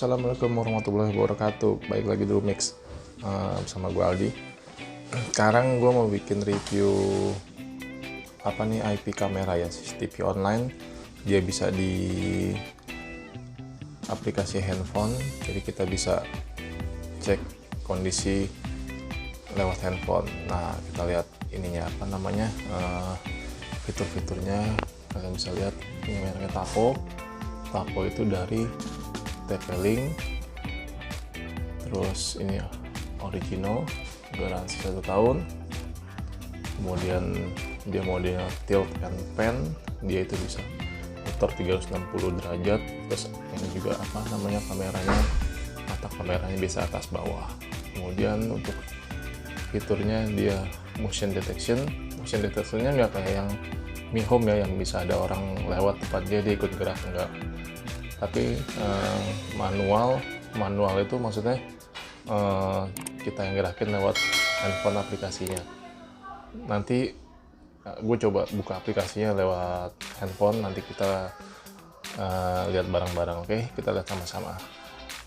Assalamualaikum warahmatullahi wabarakatuh. Baik lagi dulu Mix bersama gue Aldi. Sekarang gue mau bikin review IP kamera ya, CCTV online. Dia bisa di aplikasi handphone, jadi kita bisa cek kondisi lewat handphone. Nah, kita lihat ininya fitur-fiturnya. Kalian bisa lihat ini mereknya Tapo itu dari TP-Link, terus ini original, garansi 1 tahun. Kemudian dia model tilt and pan, dia itu bisa putar 360 derajat. Terus ini juga kameranya, mata kameranya bisa atas bawah. Kemudian untuk fiturnya dia motion detectionnya nggak kayak yang Mi Home ya, yang bisa ada orang lewat tempat dia ikut gerak, enggak. Tapi manual itu maksudnya kita yang gerakin lewat handphone aplikasinya. Nanti gue coba buka aplikasinya lewat handphone, nanti kita lihat bareng-bareng. Oke, kita lihat sama-sama.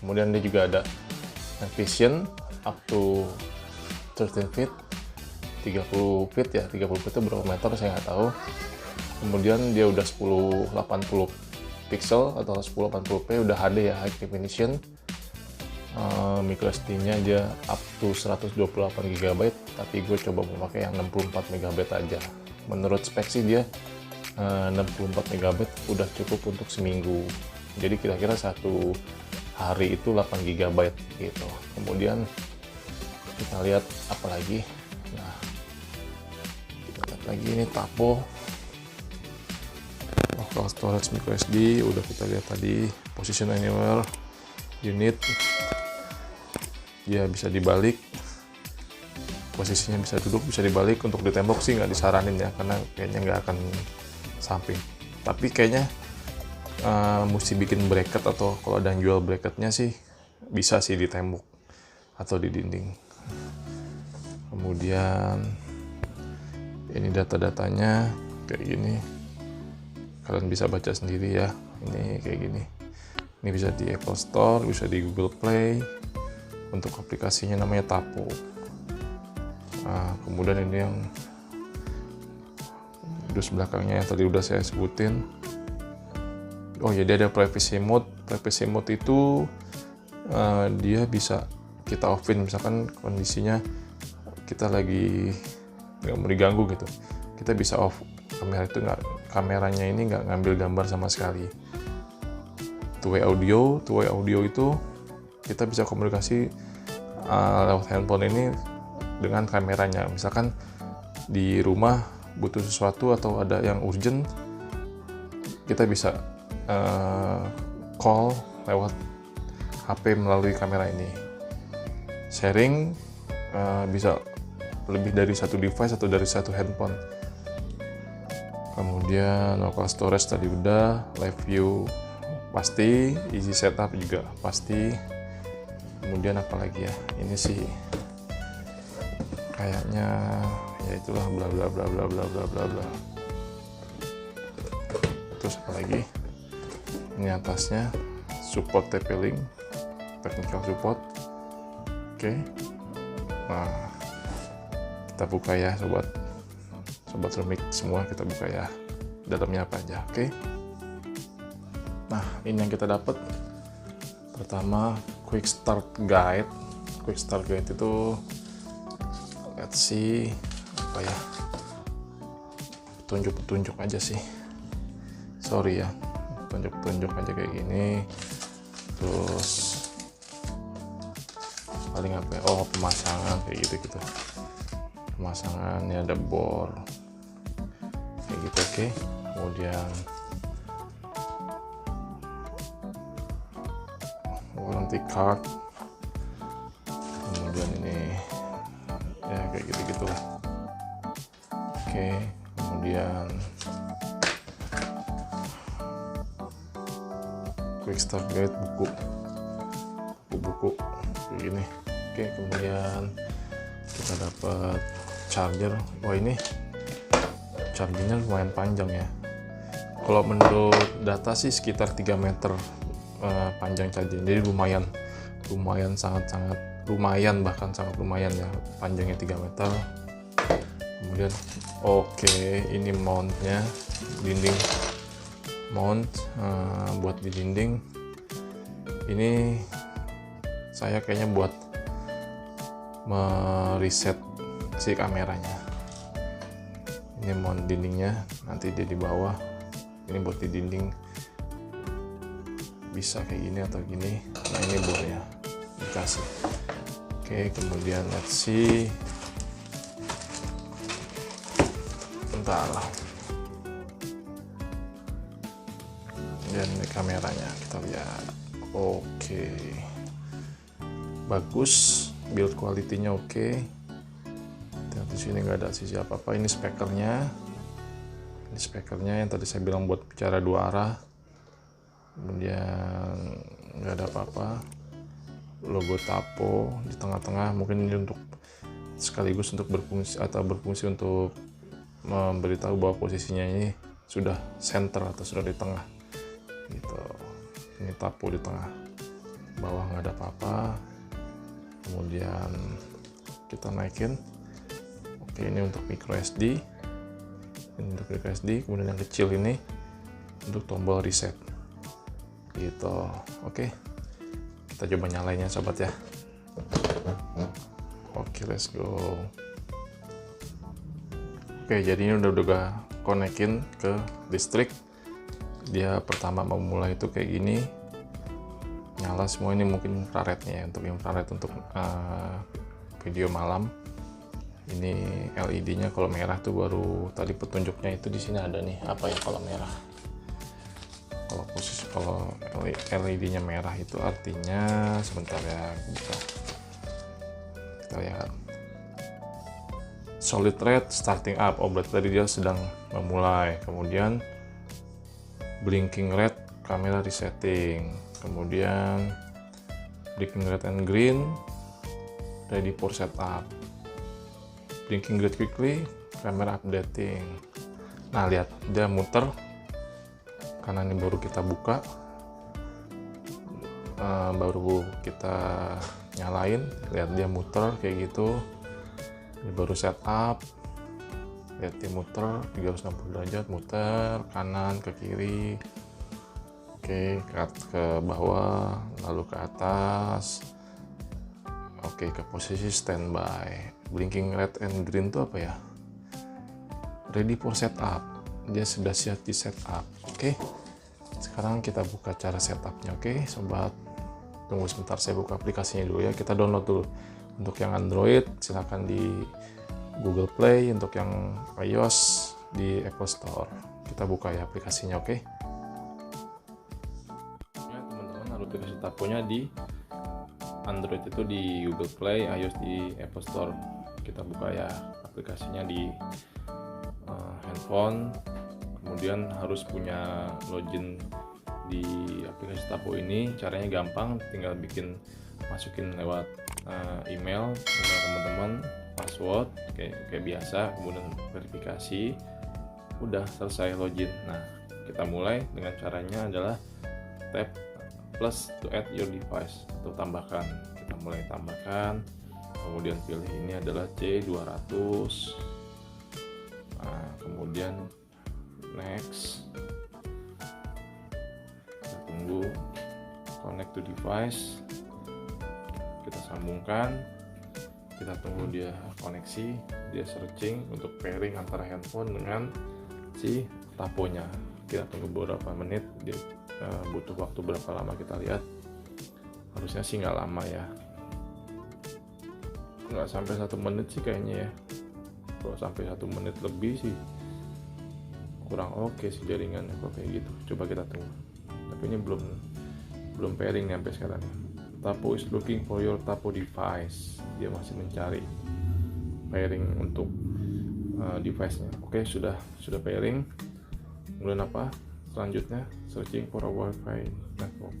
Kemudian dia juga ada night vision up to 13 feet, 30 feet ya, 30 feet itu berapa meter saya nggak tahu. Kemudian dia udah 1080 pixel atau 1080p, udah HD ya, high definition. Micro SD-nya dia up to 128 GB, tapi gue coba memakai yang 64 MB aja. Menurut spek sih dia 64 MB udah cukup untuk seminggu. Jadi kira-kira satu hari itu 8 GB gitu. Kemudian kita lihat apa lagi. Nah, kita lihat lagi ini Tapo local storage micro SD, udah kita lihat tadi. Position anywhere unit, dia bisa dibalik, posisinya bisa duduk, bisa dibalik. Untuk di tembok sih nggak disaranin ya, karena kayaknya nggak akan samping. Tapi kayaknya mesti bikin bracket, atau kalau ada yang jual bracketnya sih bisa sih di tembok atau di dinding. Kemudian ini data-datanya kayak gini, kalian bisa baca sendiri ya. Ini kayak gini, ini bisa di Apple Store, bisa di Google Play. Untuk aplikasinya namanya Tapo. Nah, kemudian ini yang dus belakangnya yang tadi udah saya sebutin. Oh ya, dia ada privacy mode. Privacy mode itu dia bisa kita offin, misalkan kondisinya kita lagi nggak mau diganggu gitu, kita bisa off kameranya ini nggak ngambil gambar sama sekali. Two-way audio itu kita bisa komunikasi lewat handphone ini dengan kameranya. Misalkan di rumah butuh sesuatu atau ada yang urgent, kita bisa call lewat HP melalui kamera ini. Sharing bisa lebih dari satu device atau dari satu handphone. Kemudian local storage tadi udah, live view pasti, easy setup juga pasti. Kemudian apa lagi ya, ini sih kayaknya ya itulah bla bla bla bla bla bla bla bla. Terus apa lagi, ini atasnya support TP-Link, technical support. Oke. Nah, kita buka ya sobat Remix semua, kita buka ya dalamnya apa aja. Oke. Nah, ini yang kita dapat. Pertama, quick start guide. Quick start guide itu let's see apa ya, petunjuk aja sih. Sorry ya, petunjuk aja kayak gini. Terus paling apa ya? Oh, pemasangan kayak gitu. Pemasangannya ada bor kayak gitu. Oke. Kemudian warranty card. Kemudian ini ya kayak gitu lah. Oke. Kemudian quick start guide, buku kayak gini. Oke. Kemudian kita dapat charger. Wah, ini chargernya lumayan panjang ya. Kalau menurut data sih sekitar 3 meter panjang charger, jadi lumayan sangat lumayan, bahkan sangat lumayan ya, panjangnya 3 meter. Kemudian oke, ini mountnya, dinding mount buat di dinding. Ini saya kayaknya buat mereset si kameranya. Ini mount dindingnya, nanti dia di bawah. Ini buat di dinding, bisa kayak gini atau gini. Nah ini bornya dikasih. Oke, kemudian let's see, bentar, dan ini kameranya kita lihat. Oke, bagus, build quality-nya oke. Di sini nggak ada sisi apa-apa. Ini speakernya yang tadi saya bilang buat bicara 2 arah. Kemudian nggak ada apa-apa, logo Tapo di tengah-tengah, mungkin ini untuk sekaligus untuk berfungsi untuk memberitahu bahwa posisinya ini sudah center atau sudah di tengah gitu. Ini Tapo di tengah, bawah nggak ada apa-apa. Kemudian kita naikin. Oke, ini untuk micro SD, kemudian yang kecil ini untuk tombol reset gitu. Oke, kita coba nyalainnya sobat ya. Oke, let's go. Oke, jadi ini udah konekin ke listrik. Dia pertama memulai itu kayak gini, nyala semua. Ini mungkin infrarednya ya, untuk infrared untuk video malam. Ini LED-nya kalau merah tuh baru tadi petunjuknya itu di sini ada nih, apa ya kalau merah. Kalau LED-nya merah itu artinya, sebentar ya, kita lihat. Solid red starting up. Oh, berarti tadi dia sedang memulai. Kemudian blinking red, kamera resetting. Kemudian blinking red and green, ready for setup. Blinking red quickly, camera updating. Nah lihat, dia muter karena ini baru kita buka, baru kita nyalain. Lihat dia muter kayak gitu. Ini baru setup. Lihat dia muter 360 derajat, muter kanan ke kiri. Oke, ke bawah, lalu ke atas. Oke, ke posisi standby. Blinking red and green itu apa ya? Ready for setup. Dia sudah siap di setup. Oke, sekarang kita buka cara setupnya. Oke, sobat, tunggu sebentar, saya buka aplikasinya dulu ya. Kita download dulu. Untuk yang Android silahkan di Google Play, untuk yang iOS di Apple Store. Kita buka ya aplikasinya. Oke, ya teman-teman, aplikasi Taponya di Android itu di Google Play, iOS di Apple Store. Kita buka ya aplikasinya di handphone. Kemudian harus punya login di aplikasi Tapo ini. Caranya gampang, tinggal masukin lewat email teman-teman, password kayak biasa, kemudian verifikasi, udah selesai login. Nah, kita mulai dengan caranya adalah tap plus to add your device atau tambahkan. Kita mulai tambahkan, kemudian pilih ini adalah C200. Nah, kemudian next, kita tunggu connect to device, kita sambungkan, kita tunggu dia koneksi, dia searching untuk pairing antara handphone dengan si Taponya. Kita tunggu beberapa menit, dia butuh waktu berapa lama kita lihat. Harusnya sih nggak lama ya, nggak sampai 1 menit sih kayaknya ya. Kalau sampai 1 menit lebih sih kurang oke sih jaringannya kalau kayak gitu. Coba kita tunggu. Tapi ini belum pairing nih sampai sekarang. Tapo is looking for your Tapo device. Dia masih mencari pairing untuk device-nya. Oke, sudah pairing. Kemudian apa? Selanjutnya searching for a Wi-Fi network.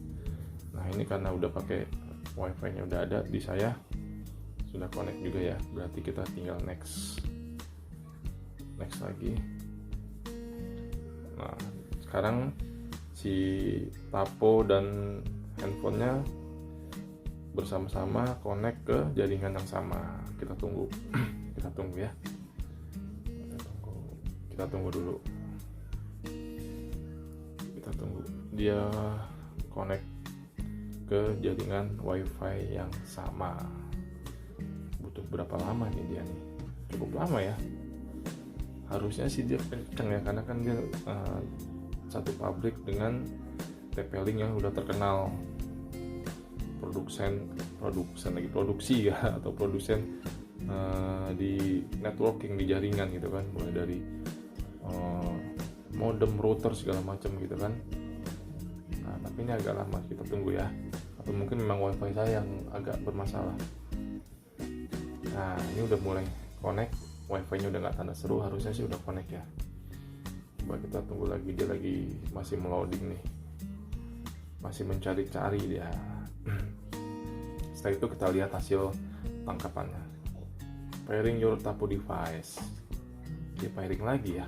Nah, ini karena udah pakai Wi-Fi-nya udah ada di saya, sudah connect juga ya. Berarti kita tinggal next lagi. Nah, sekarang si Tapo dan handphonenya bersama-sama connect ke jaringan yang sama. Kita tunggu kita tunggu ya, kita tunggu dulu, kita tunggu dia connect ke jaringan wifi yang sama. Butuh berapa lama nih dia nih? Cukup lama ya, harusnya sih dia kenceng ya, karena kan dia satu pabrik dengan TP-Link yang udah terkenal, produksi ya, atau produsen di networking, di jaringan gitu kan, mulai dari modem, router segala macam gitu kan. Nah, tapi ini agak lama, kita tunggu ya, atau mungkin memang wifi saya yang agak bermasalah. Nah, ini udah mulai connect, wifi-nya udah nggak tanda seru, harusnya sih udah connect ya. Coba kita tunggu lagi, dia lagi masih meloading nih, masih mencari-cari dia. Setelah itu kita lihat hasil tangkapannya. Pairing your Tapo device. Dia pairing lagi ya,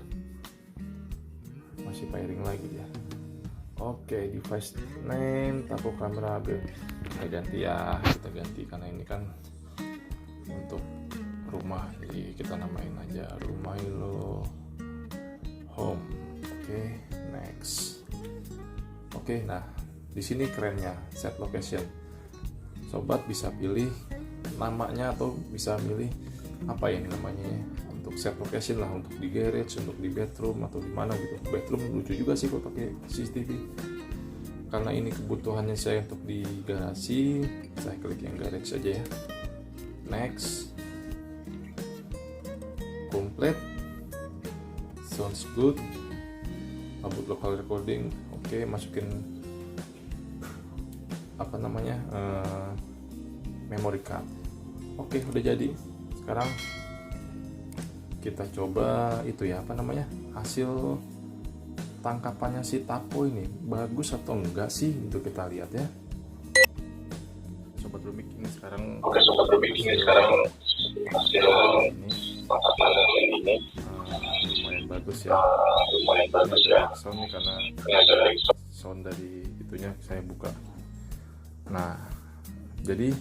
masih pairing lagi dia. Oke, device name Tapo kamera. Kita ganti ya, kita ganti karena ini kan untuk rumah, jadi kita namain aja Rumah Lo Home. Oke, next. Oke, nah di sini kerennya set location. Sobat bisa pilih namanya atau bisa milih apa ya namanya ya, untuk set location lah, untuk di garage, untuk di bedroom atau di mana gitu. Bedroom lucu juga sih kalau pakai CCTV. Karena ini kebutuhannya saya untuk di garasi, saya klik yang garage aja ya. Next. Complete. Sounds good. About local recording. Oke, masukin apa namanya memory card. Oke, udah jadi. Sekarang kita coba itu ya, apa namanya, hasil tangkapannya si Tapo ini bagus atau enggak sih, untuk kita lihat ya. Sobat Rumik ini sekarang. Oke, Sobat Rumik ini sekarang hasil ini lumayan bagus ya, lumayan bagus ya. Sound nih karena sound dari itunya saya buka. Nah, jadi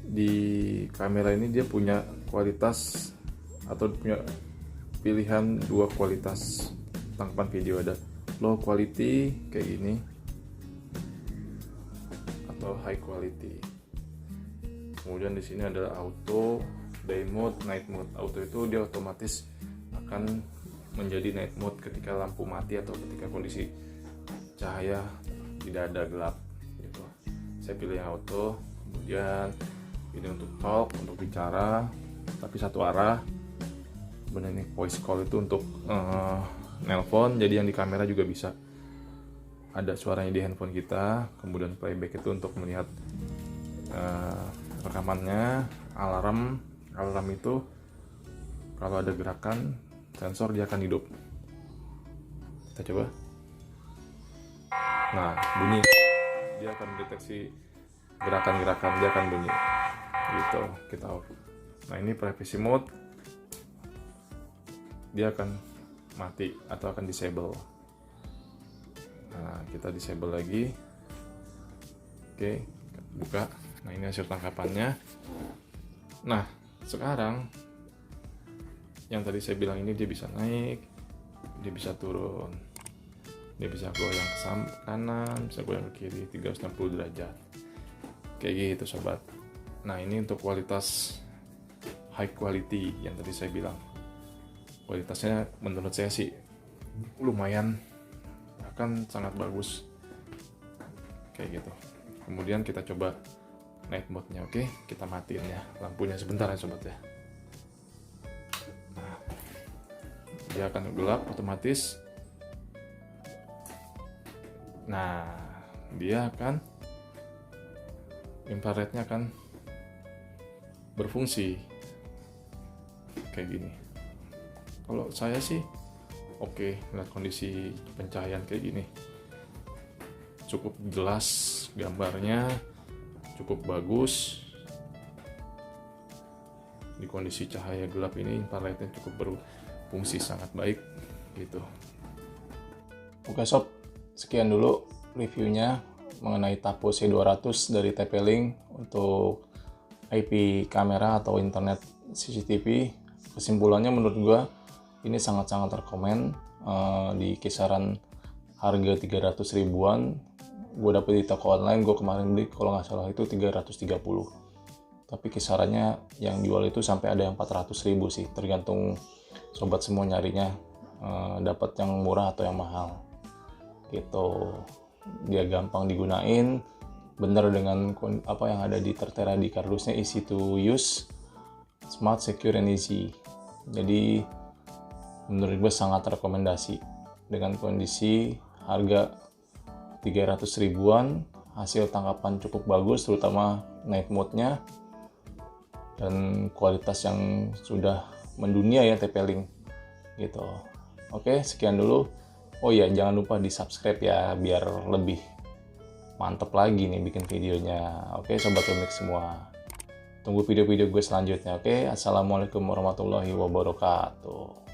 di kamera ini dia punya kualitas atau punya pilihan dua kualitas tangkapan video, ada low quality kayak gini atau high quality. Kemudian di sini ada auto, day mode, night mode. Auto itu dia otomatis akan menjadi night mode ketika lampu mati atau ketika kondisi cahaya tidak ada, gelap gitu. Saya pilih yang auto. Kemudian ini untuk talk, untuk bicara tapi satu arah. Kemudian ini voice call itu untuk nelpon, jadi yang di kamera juga bisa ada suaranya di handphone kita. Kemudian playback itu untuk melihat rekamannya. Alarm itu kalau ada gerakan sensor dia akan hidup. Kita coba. Nah, bunyi, dia akan mendeteksi gerakan-gerakan, dia akan bunyi gitu. Kita off. Nah, ini privacy mode, dia akan mati atau akan disable. Nah, kita disable lagi. Oke, buka. Nah, ini hasil tangkapannya. Nah, sekarang yang tadi saya bilang ini dia bisa naik, dia bisa turun, dia bisa goyang ke kanan, bisa goyang ke kiri 360 derajat kayak gitu sobat. Nah, ini untuk kualitas high quality yang tadi saya bilang. Kualitasnya menurut saya sih lumayan, bahkan sangat bagus kayak gitu. Kemudian kita coba night mode-nya. Oke, kita matiin ya lampunya sebentar ya sobat ya. Nah, dia akan gelap otomatis. Nah, dia akan infrarednya akan berfungsi kayak gini. Kalau saya sih oke, lihat kondisi pencahayaan kayak gini cukup jelas, gambarnya cukup bagus. Di kondisi cahaya gelap ini infrarednya cukup berfungsi sangat baik gitu. Oke sob, sekian dulu reviewnya mengenai Tapo C200 dari TP-Link untuk IP kamera atau internet CCTV. Kesimpulannya menurut gue ini sangat-sangat terkomen, di kisaran harga 300 ribuan. Gue dapet di toko online, gue kemarin beli kalau nggak salah itu 330. Tapi kisarannya yang jual itu sampai ada yang 400 ribu sih, tergantung sobat semua nyarinya dapat yang murah atau yang mahal gitu. Dia gampang digunain, bener dengan apa yang ada di tertera di kardusnya, easy to use, smart, secure, and easy. Jadi menurut gue sangat rekomendasi. Dengan kondisi harga 300 ribuan, hasil tangkapan cukup bagus, terutama night mode-nya, dan kualitas yang sudah mendunia ya TP-Link gitu. Oke, sekian dulu. Oh iya, jangan lupa di subscribe ya, biar lebih mantep lagi nih bikin videonya. Oke sobat Lumik semua, tunggu video-video gue selanjutnya. Oke, assalamualaikum warahmatullahi wabarakatuh.